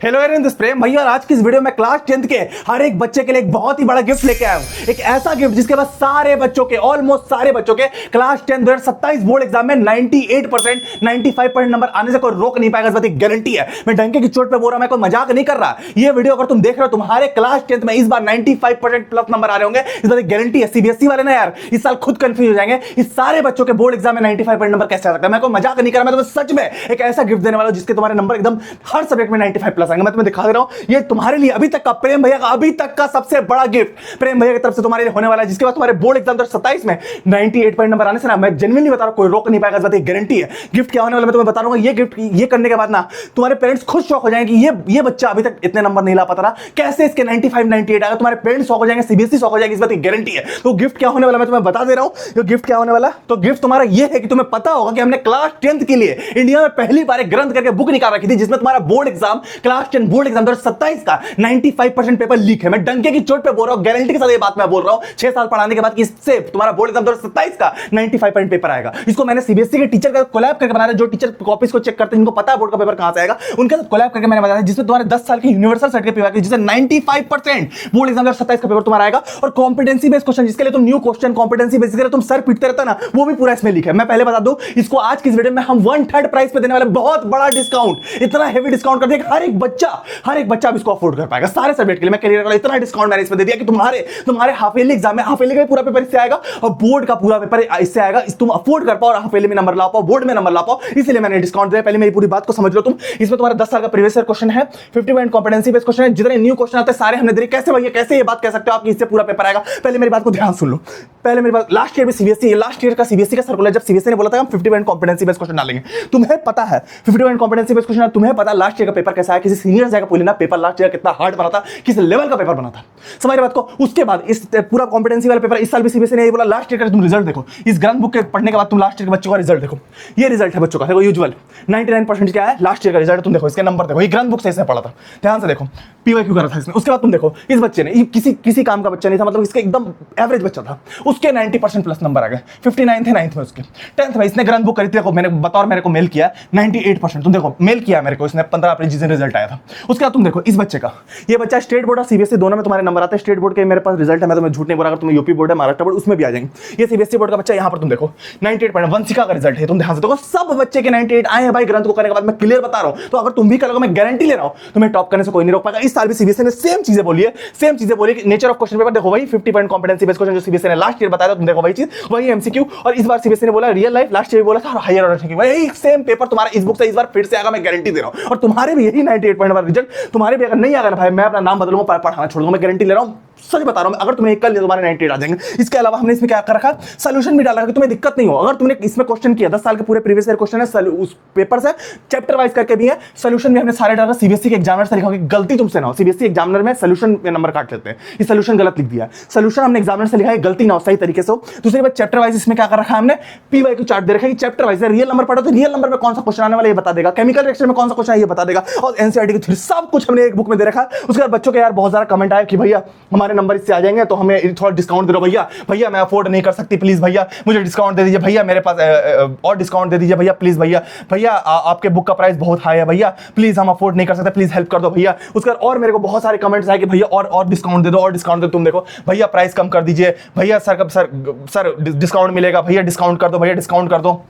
Hello everyone, this प्रेम भैया। और आज की इस वीडियो में क्लास 10th के हर एक बच्चे के लिए एक बहुत ही बड़ा गिफ्ट लेके आया हूं। एक ऐसा गिफ्ट जिसके बाद सारे बच्चों के, ऑलमोस्ट सारे बच्चों के क्लास 10 2027 बोर्ड एग्जाम में 98% 95% नंबर आने से कोई रोक नहीं पाएगा। इस बात की गारंटी है। मैं डंके की चोट पे बोल रहा हूं, मैं कोई मजाक नहीं कर रहा। ये वीडियो अगर तुम देख रहे हो, तुम्हारे क्लास 10th में इस बार 95% प्लस नंबर आ रहे होंगे। इस बात की गारंटी है। सीबीएसई वाले ना यार इस साल खुद कंफ्यूज हो जाएंगे, इस सारे बच्चों के बोर्ड एग्जाम में 95% नंबर कैसे आ सकता है। मैं कोई मजाक नहीं कर रहा, मैं तुम्हें सच में एक ऐसा गिफ्ट देने वाला हूं जिसके तुम्हारे नंबर एकदम हर सब्जेक्ट में 95 प्लस आएंगे। मैं तुम्हें दिखा दे रहा हूं, ये तुम्हारे लिए अभी तक का प्रेम भैया का अभी तक का सबसे बड़ा गिफ्ट प्रेम भैया की तरफ से तुम्हारे लिए होने वाला है, जिसके बाद तुम्हारे बोर्ड एग्जाम 2027 में 98 नंबर आने से ना, मैं जेन्युइनली बता रहा हूं, कोई रोक नहीं पाएगा। इस बात की गारंटी है। गिफ्ट क्या होने वाला मैं तुम्हें बता रहा हूं। ये गिफ्ट ये करने के बाद ना तुम्हारे पेरेंट्स खुद शॉक हो जाएंगे कि ये बच्चा अभी तक इतने नंबर नहीं ला पाता रहा, कैसे इसके 95 98 आएगा। तुम्हारे पेरेंट्स शॉक हो जाएंगे, सीबीएसई शॉक हो जाएगी। इस बात की गारंटी है। तो गिफ्ट क्या होने वाला मैं तुम्हें बता दे रहा हूं। जो गिफ्ट क्या होने वाला, तो गिफ्ट तुम्हारा ये है कि तुम्हें पता होगा कि हमने क्लास 10th के लिए इंडिया में पहली बार एक ग्रंथ करके बुक निकाल रखी थी, जिसमें तुम्हारा board exam class 10 board exam 2027 का 95% पेपर लीक है। मैं डंके की चोट पे बोल रहा हूं, गारंटी के साथ ये बात मैं बोल रहा हूं 6 साल पढ़ाने के बाद कि इससे तुम्हारा बोर्ड एग्जाम 2027 का 95% पेपर आएगा। इसको मैंने सीबीएसई के टीचर का कोलैब करके बनाया, जो टीचर कॉपीज को चेक करते हैं, जिनको पता है बोर्ड का पेपर कहां से आएगा, उनके साथ कोलैब करके मैंने बनाया, जिसमें तुम्हारे 10 साल की यूनिवर्सल सर्टिफिकेट पेपर जिससे 95% बोर्ड एग्जाम 2027 का पेपर तुम्हारा आएगा। और कॉम्पिटेंसी बेस्ड क्वेश्चन जिसके लिए तुम न्यू क्वेश्चन कॉम्पिटेंसी बेस्ड के लिए तुम सर पीटते रहता ना, वो भी पूरा इसमें लिखा है। मैं पहले बता दूं, इसको आज की इस वीडियो में हम 1/3 प्राइस पे देने वाले, बहुत बड़ा डिस्काउंट, इतना हेवी डिस्काउंट कर दिया हर एक बच्चा अब इसको अफोर्ड कर पाएगा। सारे सब्जेक्ट के लिए मैं क्लियर कर, इतना डिस्काउंट मैंने इसमें दे दिया कि तुम्हारे हाफ ईयरली एग्जाम में, हाफ ईयरली का पूरा पेपर इससे आएगा और बोर्ड का पूरा पेपर इससे आएगा। तुम अफोर्ड कर पाओ और हाफ ईयरली में नंबर ला पाओ, बोर्ड में नंबर ला पाओ, इसलिए मैंने डिस्काउंट दिया। पहले मेरी पूरी बात को समझ लो तुम। इसमें तुम्हारा 10 साल का प्रीवियस ईयर क्वेश्चन है, 50 पॉइंट कॉम्पिटेंसी बेस्ड क्वेश्चन है, जितने न्यू क्वेश्चन आते हैं सारे हमने दिए। कैसे भैया, कैसे ये बात कह सकते हो आप कि इससे पूरा पेपर आएगा? पहले मेरी बात को ध्यान सुन लो। पहले मेरी बात, लास्ट ईयर में सीबीएसई, लास्ट ईयर का सीबीएसई का सर्कुलर, जब सीबीएसई ने बोला था हम 50 पॉइंट कॉम्पिटेंसी बेस्ड क्वेश्चन डालेंगे, तुम्हें पता है 50 पॉइंट कॉम्पिटेंसी बेस्ड क्वेश्चन, तुम्हें पता लास्ट ईयर का पेपर कैसा है? किसी सीनियर जाएगा पूछना पेपर लास्ट ईयर कितना हार्ड बना था, किस लेवल का पेपर बना था, समझ रहे बात को। उसके बाद इस पूरा कॉम्पिटेंसी वाला पेपर इस साल भी सीबीएसई ने ये बोला, लास्ट ईयर का तुम रिजल्ट देखो, इस ग्रंथ बुक के पढ़ने के बाद तुम लास्ट ईयर के बच्चों का रिजल्ट देखो। ये रिजल्ट है बच्चों का, देखो यूजुअल 99% क्या है लास्ट ईयर का रिजल्ट, तुम देखो इसके नंबर देखो, ये ग्रंथ बुक से इसने पढ़ा था, ध्यान से देखो, पीवाईक्यू करा था इसने। उसके बाद तुम देखो इस बच्चे ने, किसी काम का बच्चा नहीं था, मतलब इसका एकदम एवरेज बच्चा था, उसके 90% प्लस नंबर आ गए। 59 थे 9th में, उसके 10th में इसने ग्रंथ बुक करी थी, देखो मैंने बतौर मेरे को मेल किया 98%, तुम देखो मेल किया मेरे को इसने 15 अप्रैल जिस दिन रिजल्ट आया था। उसके बाद तुम देखो इस बच्चे का, ये बच्चा स्टेट बोर्ड और सीबीएसई दोनों में तुम्हारे नंबर आते हैं। स्टेट बोर्ड के मेरे पास रिजल्ट है, मैं तुम्हें झूठ नहीं बोल रहा, अगर तुम्हें यूपी बोर्ड है, महाराष्ट्र बोर्ड, उसमें भी आ जाएंगे। ये सीबीएसई बोर्ड का बच्चा, यहाँ पर तुम देखो 98 वंशिका का रिजल्ट है, तुम ध्यान से देखो, सब बच्चे के 98 आए हैं भाई ग्रंथ को करने के बाद। मैं क्लियर बता रहा हूं, तो अगर तुम भी करोगे, मैं गारंटी ले रहा हूं, तुम्हें टॉप करने से कोई नहीं रोक पाएगा। इस साल भी सीबीएसई ने सेम चीजें बोली है, सेम चीजें बोली कि नेचर ऑफ क्वेश्चन पेपर देखो वही 50 पॉइंट कॉम्पिटेंसी बेस्ड क्वेश्चन जो सीबीएसई ने लास्ट ईयर बताया था, तुम देखो वही चीज, वही एमसीक्यू। और इस बार सीबीएसई ने बोला रियल लाइफ, लास्ट ईयर बोला था, और हायर ऑर्डर थिंकिंग, वही सेम पेपर तुम्हारा इस बुक से इस बार फिर से आएगा, मैं गारंटी दे रहा हूं। और तुम्हारे भी यही 98 पॉइंट वाला रिजल्ट, तुम्हारे भी अगर नहीं आएगा ना भाई, मैं अपना नाम बदलूंगा, पढ़ाना छोड़ दूंगा, मैं गारंटी ले रहा हूं, सच बता रहा हूं। अगर तुम्हें कल तुम्हारे 98 आ जाएंगे। इसके अलावा हमने इसमें क्या कर रखा, सोल्यूशन भी डाला रखा, तुम्हें दिक्कत नहीं हो। अगर तुमने इसमें क्वेश्चन किया 10 साल के पूरे प्रीवियस ईयर क्वेश्चन है, उस पेपर से चैप्टर वाइज करके भी है, सोल्यूशन भी हमने सारे डाला। सीबीएसई के एग्जामिनर से लिखा कि गलती तुमसे ना हो, सीबीएसई एग्जामिनर में सोल्यूशन में नंबर काट लेते हैं, ये सोल्यूशन गलत लिख दिया, सोल्यूशन हमने एग्जामिनर से लिखा है, गलती ना हो, सही तरीके से हो। दूसरी बात चैप्टर वाइज इसमें क्या कर रखा है हमने, पीवाईक्यू चार्ट दे रखा है कि चैप्टर वाइज रियल नंबर पढ़ो तो रियल नंबर में कौन सा क्वेश्चन आने वाला ये बता देगा, केमिकल रिएक्शन में कौन सा क्वेश्चन है ये बता देगा, और एनसीईआरटी की थ्योरी सब कुछ हमने एक बुक में दे रखा है। उसके बाद बच्चों के यार बहुत सारा कमेंट आया कि भैया हमारे नंबर इससे आ जाएंगे तो हमें थोड़ा डिस्काउंट दे दो भैया, भैया मैं अफोर्ड नहीं कर सकती, प्लीज भैया मुझे डिस्काउंट दे दीजिए, भैया मेरे पास और डिस्काउंट दे दीजिए भैया, प्लीज भैया, भैया आपके बुक का प्राइस बहुत हाई है भैया, प्लीज हम अफोर्ड नहीं कर सकते, प्लीज हेल्प कर दो भैया। उसके बाद और मेरे को बहुत सारे कमेंट्स आए कि भैया और डिस्काउंट दे दो, और डिस्काउंट दे, तुम देखो भैया प्राइस कम कर दीजिए भैया, सर डिस्काउंट मिलेगा भैया, डिस्काउंट कर दो भैया, डिस्काउंट कर दो।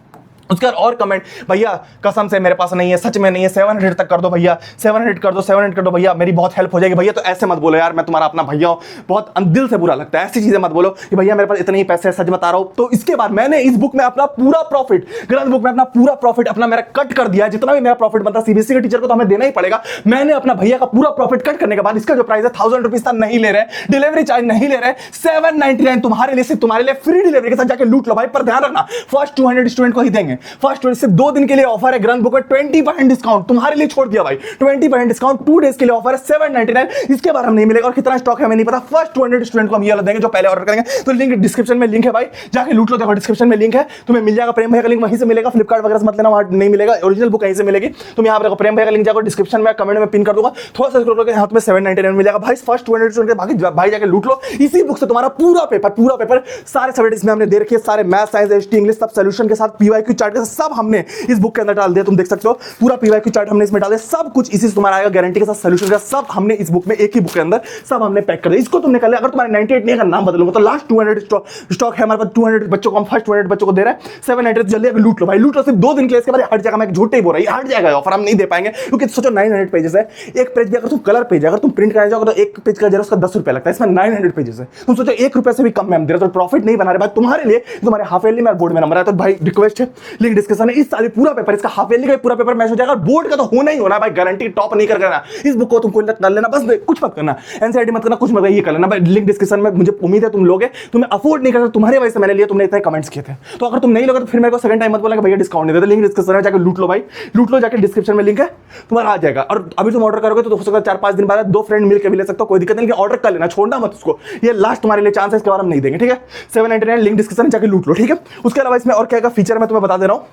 उसके बाद और कमेंट, भैया कसम से मेरे पास नहीं है, सच में नहीं है, 700 तक कर दो भैया, 700 कर दो, 700 कर दो भैया, मेरी बहुत हेल्प हो जाएगी भैया। तो ऐसे मत बोलो यार, मैं तुम्हारा अपना भैया हूं, बहुत दिल से बुरा लगता है, ऐसी चीजें मत बोलो कि भैया मेरे पास इतने ही पैसे, सच बता रहा हूं। तो इसके बाद मैंने इस बुक में अपना पूरा प्रॉफिट, ग्रंथ बुक में अपना पूरा प्रॉफिट अपना मेरा कट कर दिया, जितना भी मेरा प्रॉफिट बनता है सीबीएसई के टीचर को तो हमें देना ही पड़ेगा। मैंने अपना भैया का पूरा प्रॉफिट कट करने के बाद इसका जो प्राइस है 1000 रुपीज तक नहीं ले रहे, डिलीवरी चार्ज नहीं ले रहे, 799 तुम्हारे लिए, सिर्फ तुम्हारे लिए फ्री डिलीवरी के साथ जाके लूट लो भाई। पर ध्यान रखना फर्स्ट 200 स्टूडेंट को ही देंगे, फर्स्ट 2 दिन के लिए ऑफर है, ग्रंथ बुक में 20% डिस्काउंट तुम्हारे लिए छोड़ दिया भाई, 20% डिस्काउंट 2 डेज के लिए ऑफर है, 799। इसके बाद हम नहीं मिलेगा, और कितना स्टॉक है हमें नहीं पता। फर्स्ट 200 स्टूडेंट को हम ये वाला देंगे जो पहले ऑर्डर करेंगे। तो लिंक डिस्क्रिप्शन में लिंक है भाई, जाके लूट लो, देखो डिस्क्रिप्शन में लिंक है, तुम्हें मिल जाएगा। प्रेम भैया का लिंक वहीं से मिलेगा, फ्लिपकार्ट वगैरह से मत लेना, वहां नहीं मिलेगा, ओरिजिनल बुक कहीं से मिलेगी। तुम यहाँ पर देखो प्रेम भैया का लिंक जाकर डिस्क्रिप्शन में कमेंट में पिन कर दूंगा, थोड़ा सा स्क्रॉल करके यहाँ तुम्हें 799 मिल जाएगा भाई। फर्स्ट 200 स्टूडेंट भाई जाके लूट लो, इसी बुक से तुम्हारा पूरा पेपर सारे सब्जेक्ट इसमें हमने दे रखे, सारे मैथ साइंस एसटी इंग्लिश सब सोल्यूशन के साथ, पीवाईक्यू चार्ट के सब हमने इस बुक के अंदर डाल दिया। तुम देख सकते हो पूरा पीवाईक्यू चार्ट हमने इसमें डाल दिया, सब कुछ इसी से तुम्हारा आएगा गारंटी के साथ, सोल्यूशन का सब हमने इस बुक में एक ही बुक के अंदर सब हमने पैक कर दिया। इसको तुमने कर लिया, अगर तुम्हारे 98 नहीं का नाम बदलूंगा तो लास्ट 200 स्टॉक है हमारे पास, 200 बच्चों को हम फर्स्ट 200 बच्चों को दे रहे हैं 700, जल्दी अभी लूट लो भाई, लूट लो, सिर्फ 2 दिन के लिए। इसके बाद हट जाएगा, मैं झूठे ही बोल रहा हूं, हट जाएगा ऑफर, हम नहीं दे पाएंगे क्योंकि सोचो 900 पेजेस है, एक पेज भी अगर तुम कलर पेज अगर तुम प्रिंट कराने जाओगे तो एक पेज का जरा उसका 10 रुपए लगता है, इसमें 900 पेजेस है, तुम सोचो 1 रुपए से भी कम में हम दे रहे, तो प्रॉफिट नहीं बना रहे भाई तुम्हारे लिए, तुम्हारे हाफ ईयरली में बोर्ड में नंबर है। तो भाई रिक्वेस्ट है, लिंक डिस्क्रिप्शन है, इस साल पूरा पेपर, इसका हाफ ईयरली का पूरा पेपर मैच हो जाएगा, बोर्ड का तो होना ही होना भाई, गारंटी टॉप नहीं करना। इस बुक को तुमको कर लेना, बस कुछ मत करना, एनसीईआरटी मत करना, कुछ मत, ये कर लेना भाई, लिंक डिस्क्रिप्शन में, मुझे उम्मीद है तुम लोगे, तुम्हें अफोर्ड नहीं करना, तुम्हारे वजह से मैंने लिया, तुमने इतने कमेंट्स किए थे, तो अगर तुम नहीं लोगे तो फिर मेरे को सेकंड टाइम मत बोला कि भैया डिस्काउंट नहीं देते, लिंक डिस्क्रिप्शन में जाकर लूट लो भाई, लूट लो, जाकर डिस्क्रिप्शन में लिंक है तुम्हारा आ जाएगा। और अभी तुम ऑर्डर करोगे तो हो सकता है 4-5 दिन बाद 2 फ्रेंड मिलकर भी ले सकते हो, कोई दिक्कत नहीं, ऑर्डर कर लेना, छोड़ना मत उसको, ये लास्ट तुम्हारे लिए चांस है, इसके बाद हम नहीं देंगे, ठीक है। 799 लिंक डिस्क्रिप्शन में जाकर लूट लो, ठीक है। उसके अलावा इसमें और क्या क्या फीचर मैं तुम्हें बता दे रहा हूँ,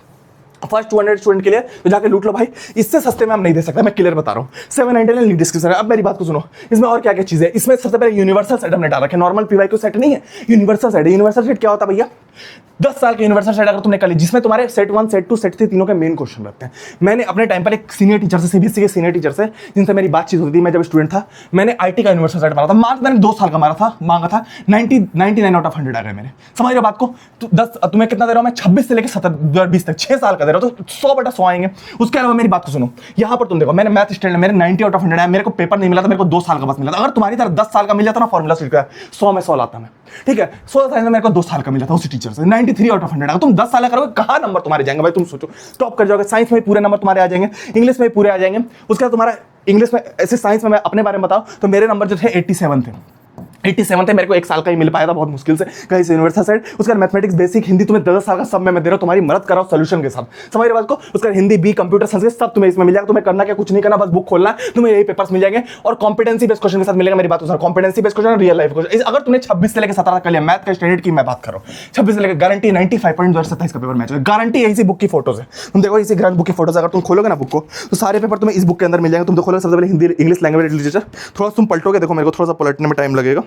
फर्स्ट 200 स्टूडेंट के लिए तो जाके लूट लो भाई, इससे सस्ते में हम नहीं दे सकते, मैं क्लियर बता रहा हूँ। 799 लिंक डिस्क्रिप्शन है। अब मेरी बात को सुनो, इसमें और क्या क्या चीज़ है, इसमें सबसे पहले यूनिवर्सल सेट हमने डाला है, नॉर्मल पीवाईक्यू सेट नहीं है, यूनिवर्सल सेट है। यूनिवर्सल सेट क्या होता है भैया, 10 साल के यूनिवर्सल सेट अगर तुमने कर ली, जिसमें तुम्हारे सेट 1 सेट 2 सेट 3 तीनों के मेन क्वेश्चन रहते हैं। मैंने अपने टाइम पर एक सीनियर टीचर से, सीबीएसई के सीनियर टीचर से, जिनसे मेरी बातचीत होती थी, मैं जब स्टूडेंट था, मैंने आईटी का यूनिवर्सल सेट मारा था, मार्क्स मैंने 2 साल का मांगा था 99 आउट ऑफ 100 आ गए मेरे, समझ रहे बात को। तो 10 तुम्हें कितना दे रहा हूं मैं, 26 से लेकर 20 तक 6 साल का दे रहा हूं, तो 100/100 आएंगे। उसके अलावा मेरी बात को सुनो, यहां पर तुम देखो, मैंने मैथ स्टैंडर्ड मेरे 90 आउट ऑफ 100 आया, मेरे को पेपर नहीं मिला था, मेरे को 2 साल का बस मिला था। अगर तुम्हारी तरह 10 साल का मिल जाता ना फॉर्मूला सीट का, 100 में 100 लाता मैं, ठीक है। सोशल साइंस में मेरे को 2 साल का मिला था उसी टीचर से, 93 आउट ऑफ 100। तुम 10 साल करोगे, कहाँ नंबर तुम्हारे जाएंगे भाई, तुम सोचो, टॉप कर जाओगे। साइंस में पूरे नंबर तुम्हारे आ जाएंगे, इंग्लिश में पूरे आ जाएंगे। उसके बाद तुम्हारा इंग्लिश में, ऐसे साइंस में मैं अपने बारे में बताऊं तो मेरे नंबर जो थे 87 थे, 87 थे, मेरे को 1 साल का ही मिल पाया था, बहुत मुश्किल से कहीं से यूनिवर्सल सेट। उसका मैथमेटिक्स बेसिक हिंदी तुम्हें 10 साल का सब मैं दे रहा हूँ, तुम्हारी मदद कर रहा हूँ सोल्यूशन के साथ, समझ रहे बात को। उसका हिंदी बी कंप्यूटर संस्कृत सब तुम्हें इसमें मिल जाएगा, तुम्हें करना क्या, कुछ नहीं करना, बस बुक खोलना, तुम्हें यही पेपर्स मिल जाएंगे और कॉम्पिटेंसी बेस्ड क्वेश्चन के साथ मिलेगा। मेरी बात सुनो, competency based question, real life question. अगर तुमने 26 से लेकर 17 तक कर लिया, मैथ का स्टैंडर्ड की मैं बात कर रहा हूँ, 26 से लेकर गारंटी 95.27 का पेपर मैच है, गारंटी। इसी बुक की फोटोज है, तुम देखो इसी ग्रांड बुक की फोटोज, अगर तुम खोलोगे ना बुक को तो सारे पेपर तुम्हें इस बुक के अंदर मिल जाएंगे। तुम देखोगे सबसे पहले हिंदी, इंग्लिश लैंग्वेज लिटरेचर, थोड़ा तुम पलटोगे, देखो मेरे को थोड़ा सा पलटने में टाइम लगेगा।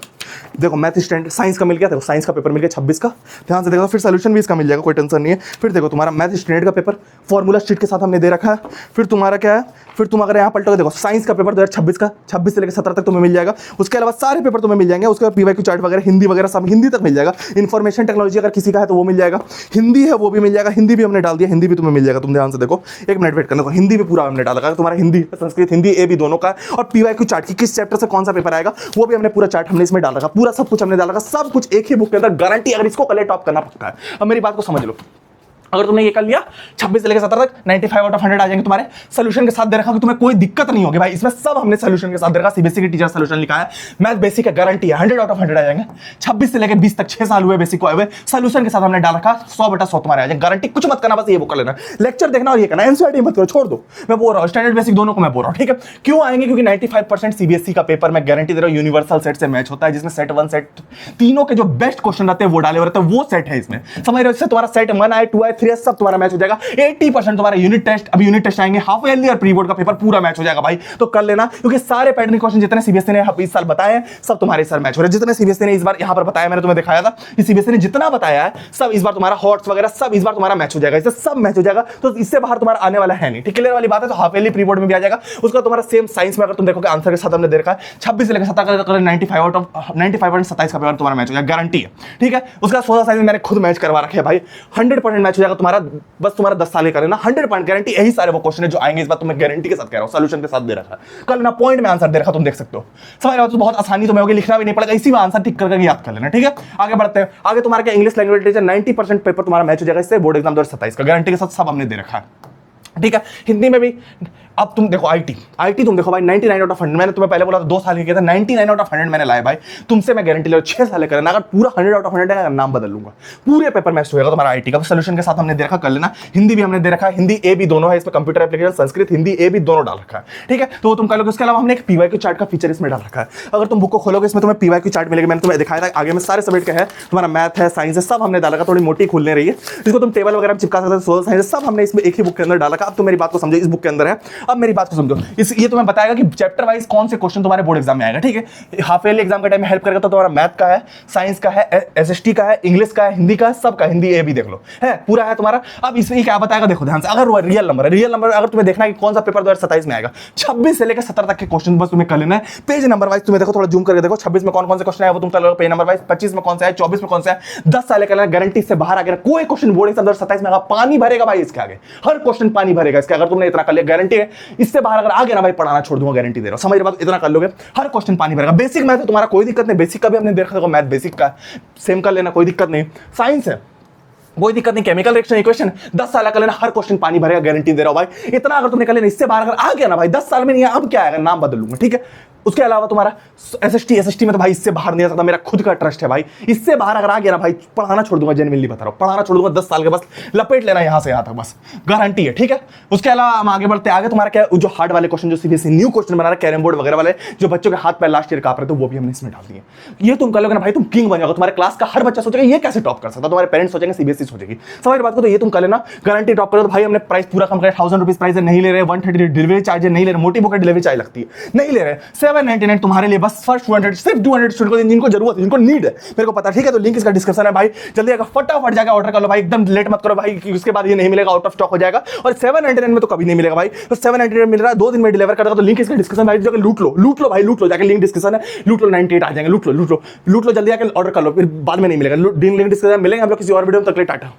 देखो मैथ स्टैंडर्ड साइंस का मिल गया, देखो साइंस का पेपर मिल गया 26 का, ध्यान से देखो। फिर सोल्यूशन भी इसका मिल जाएगा, कोई टेंशन नहीं है। फिर देखो तुम्हारा मैथ स्टैंडर्ड का पेपर फॉर्मूला शीट के साथ हमने दे रखा है। फिर तुम्हारा क्या है, फिर तुम अगर यहाँ पलटोगे, देखो साइंस का पेपर 2026 का 26 से लेकर 17 तक तुम्हें मिल जाएगा। उसके अलावा सारे पेपर तुम्हें मिल जाएंगे। उसके बाद पीवाईक्यू चार्ट वगैरह, हिंदी वगैरह सब हिंदी तक मिल जाएगा। इन्फॉर्मेशन टेक्नोलॉजी अगर किसी का है तो वो मिल जाएगा, हिंदी है वो भी मिल जाएगा, हिंदी भी हमने डाल दिया, हिंदी भी तुम्हें मिल जाएगा। तुम ध्यान से देखो, 1 मिनट वेट करना, हिंदी भी पूरा हमने डाला, तुम्हारा हिंदी संस्कृत हिंदी ए भी दोनों का। और पीवाईक्यू चार्ट की किस चैप्टर से कौन सा पेपर आएगा वो भी हमने पूरा चार्ट हमने इसमें डाल रखा, पूरा सब कुछ हमने डाल रखा, सब कुछ एक ही बुक के अंदर, गारंटी। अगर इसको कल टॉप करना पक्का है। अब मेरी बात को समझ लो, अगर तुमने ये कर लिया 26 से लेकर 17 तक 95 आउट ऑफ 100 आ जाएंगे तुम्हारे। सोल्यूशन के साथ दे रखा कि तुम्हें कोई दिक्कत नहीं होगी भाई, इसमें सब हमने सोल्यूशन के साथ दे रखा। सीबीएसई की टीचर सोल्यूशन लिखा है, मैथ बेसिक है, गारंटी है 100 आउट ऑफ 100 आ जाएंगे। 26 से लेकर 20 तक 6 साल हुए बेसिक को हुए, सोल्यूशन के साथ हमने डाल रखा, 100/100 तुम्हारे आ जाएंगे, गारंटी। कुछ मत करना, बस ये बुक कर लेना, लेक्चर देखना और ये करना, एनसीईआरटी मत करो, छोड़ दो। मैं बोल रहा हूँ स्टैंडर्ड बेसिक दोनों को मैं बोल रहा हूँ, ठीक है। क्यों आएंगे, क्योंकि 95% सीबीएसई का पेपर मैं गारंटी दे रहा हूँ यूनिवर्सल सेट से मैच होता है, जिसमें सेट 1 सेट तीनों के जो बेस्ट क्वेश्चन रहते हैं वो डाले हुए रहते हैं, वो सेट है इसमें, समझ रहे हो। इससे तुम्हारा सेट 1 आए 2 आए 3 सब तुम्हारा मैच हो जाएगा। 80% तुम्हारे यूनिट टेस्ट, अभी यूनिट टेस्ट आएंगे, हाफ ईयरली और प्री बोर्ड का पेपर पूरा मैच हो जाएगा भाई। तो कर लेना, क्योंकि सारे पैटर्न क्वेश्चन जितने सीबीएसई ने इस साल बताए हैं सब तुम्हारे सर मैच हो रहे हैं। जितने सीबीएसई ने इस बार यहां पर बताया, मैंने तुम्हें दिखाया था कि सीबीएसई ने जितना बताया है सब इस बार तुम्हारा हॉट्स वगैरह सब इस बार तुम्हारा मैच हो जाएगा, इससे सब मैच हो जाएगा। तो इससे बाहर तुम्हारा आने वाला है नहीं, ठीक, क्लियर वाली बात है। तो हाफ ईयरली प्री बोर्ड में भी आ जाएगा। उसका तुम्हारा सेम साइंस में अगर तुम देखोगे आंसर के साथ हमने दे रखा है 26 से लेकर 17 का 95 आउट ऑफ 95.27 का पेपर तुम्हारा मैच हो जाएगा, गारंटी है, ठीक है। उसका सोशल साइंस में मैंने खुद मैच करवा रखे है भाई, 100% मैच हो जाएगा तुम्हारा, बस तुम्हारा 10 साल का करना, 100% गारंटी। यही सारे वो क्वेश्चन है जो आएंगे इस बार, तुम्हें गारंटी के साथ कह रहा हूं, सॉल्यूशन के साथ दे रखा है। कल ना पॉइंट में आंसर दे रखा, तुम देख सकते हो, समझ रहे हो। तो बहुत आसानी तुम्हें होगी, लिखना भी नहीं पड़ेगा, इसी में आंसर टिक करके याद कर लेना, ठीक है। आगे बढ़ते हैं, आगे तुम्हारा क्या, इंग्लिश लैंग्वेज लिटरेचर 90% पेपर तुम्हारा मैच हो जाएगा इससे, बोर्ड एग्जाम 2027 का गारंटी के साथ सब हमने दे रखा है, ठीक है। हिंदी में भी अब तुम देखो आईटी तुम देखो भाई 99 आउट ऑफ 100, मैंने तुम्हें पहले बोला था 2 साल की किया था, 99 आउट ऑफ 100 मैंने लाया भाई, तुमसे मैं गारंटी ले 6 साल करना। अगर पूरा 100 आउट ऑफ 100 है, नाम बदल लूंगा, पूरे पेपर मैच होगा तुम्हारा आईटी का। सोल्यूशन के साथ हमने दे रखा, कर लेना। हिंदी भी हमने दे रखा है, हिंदी ए भी दोनों है इसमें, कंप्यूटर एप्लीकेशन संस्कृत हिंदी ए भी दोनों डाल रखा है, ठीक है। तो तुम कर लोगे। उसके अलावा हमने एक पीवाईक्यू चार्ट का फीचर इसमें डाल रखा है। अगर तुम बुक को खोलोगे इसमें तुम्हें पीवाईक्यू चार्ट मिलेगा, मैंने तुम्हें दिखाया था आगे में सारे सब्जेक्ट का है, तुम्हारा मैथ है, साइंस है, सब हमने डाल रखा। थोड़ी मोटी खुलने रही है, इसको तुम टेबल वगैरह चिपका सकते हो, सोशल साइंस सब हमने इसमें एक ही बुक के अंदर डाला। का। अब तो मेरी बात को समझो, इस बुक के अंदर है, अब मेरी बात को समझो। ये तुम्हें बताएगा कि चैप्टर वाइज कौन से क्वेश्चन तुम्हारे बोर्ड एग्जाम में आएगा, ठीक है। हाफ ईयरली एग्जाम के टाइम में हेल्प करेगा, तो तुम्हारा मैथ का है, साइंस का है, एसएसटी का है, इंग्लिश का है, हिंदी का है, सबका, हिंदी ए भी देख लो है, पूरा है तुम्हारा। अब इसमें क्या बताएगा देखो ध्यान से, अगर वो रियल नंबर है, रियल नंबर अगर तुम्हें देखना है कि कौन सा पेपर 2027 में आएगा, 26 से लेकर 70 तक के क्वेश्चन बस तुम्हें कर लेना है। पेज नंबर वाइज तुम्हें देखो, थोड़ा जूम करके देखो, 26 में कौन कौन से क्वेश्चन है वो तुम कर लो पेज नंबर वाइज, 25 में कौन सा है, 24 में कौन सा है, 10 साल का गारंटी से बाहर आ गया कोई क्वेश्चन बोर्ड एग्जाम 2027 में आएगा, पानी भरेगा भाई इसके आगे, हर क्वेश्चन पानी भरेगा इसके, अगर तुमने इतना कर लिया गारंटी है। इससे बाहर अगर आ गया ना भाई, पढ़ाना छोड़ दूंगा, गारंटी दे रहा हूं, समझ रहे बात, इतना कर लोगे हर क्वेश्चन पानी भरेगा। बेसिक मैथ है तुम्हारा, कोई दिक्कत नहीं, बेसिक का भी हमने देखा, मैथ बेसिक का सेम कर लेना, कोई दिक्कत नहीं। साइंस है, कोई दिक्कत नहीं, केमिकल रिएक्शन इक्वेशन 10 साल का लेना, हर क्वेश्चन पानी भरेगा, गारंटी दे रहा हूं भाई। इतना अगर तुमने कर लेना, इससे बाहर अगर आ गया ना भाई, 10 साल में नहीं, अब क्या आएगा, नाम बदल लूंगा, ठीक है। उसके अलावा तुम्हारा एसएसटी में तो भाई इससे बाहर नहीं आ सकता, मेरा खुद का ट्रस्ट है भाई, इससे बाहर अगर आ गया ना भाई, पढ़ाना छोड़ दूंगा, जेन्युइनली बता रहा हूं, पढ़ाना छोड़ दूंगा, 10 साल के बस लपेट लेना यहां से यहां तक, बस गारंटी है, ठीक है। उसके अलावा हम आगे बढ़ते, आगे तुम्हारा क्या, जो हार्ड वाले क्वेश्चन, जो सीबीएसई न्यू क्वेश्चन बना रहा है, कैरम बोर्ड वगैरह वाले, जो बच्चों के हाथ पैर लास्ट ईयर कांप रहे थे, वो भी हमने इसमें डाल दिए। ये तुम कर लोगे ना भाई, तुम किंग बन जाओगे, तुम्हारे क्लास का हर बच्चा सोचेगा ये कैसे टॉप कर सकता, तुम्हारे पेरेंट्स सोचेंगे, सीबीएसई सोचेगी, समझ बात को। तो ये तुम कर लेना, गारंटी टॉप करो। तो भाई हमने प्राइस पूरा कम किया, 1000 रुपीज प्राइस नहीं ले रहे, 130 डिलीवरी चार्ज नहीं ले रहे, मोटी बुक की डिलीवरी चार्ज लगती है, नहीं ले रहे, 799 तुम्हारे लिए बस, फर्स्ट 200 सिर्फ 200 स्टूडेंट को, जिनको जरूरत है, जिनको नीड है, मेरे को पता, ठीक है। तो लिंक इसका डिस्क्रिप्शन है भाई, जल्दी आकर फटाफट जाकर ऑर्डर कर लो भाई, एकदम लेट मत करो भाई, उसके बाद ये नहीं मिलेगा, आउट ऑफ स्टॉक हो जाएगा। और 799 में तो कभी नहीं मिलेगा भाई, तो 799 मिल रहा है, 2 दिन में डिलीवर कर देगा। तो लिंक इसका डिस्क्रिप्शन भाई, जाकर लूट लो भाई, लूट लो जाकर, लिंक डिस्क्रिप्शन है, लूट लो, 98 आ जाएंगे, लूट लो जल्दी आकर ऑर्डर कर लो, फिर बाद में नहीं मिलेगा। लिंक डिस्क्रिप्शन मिलेंगे हम लोग किसी और वीडियो में, तक के लिए टाटा।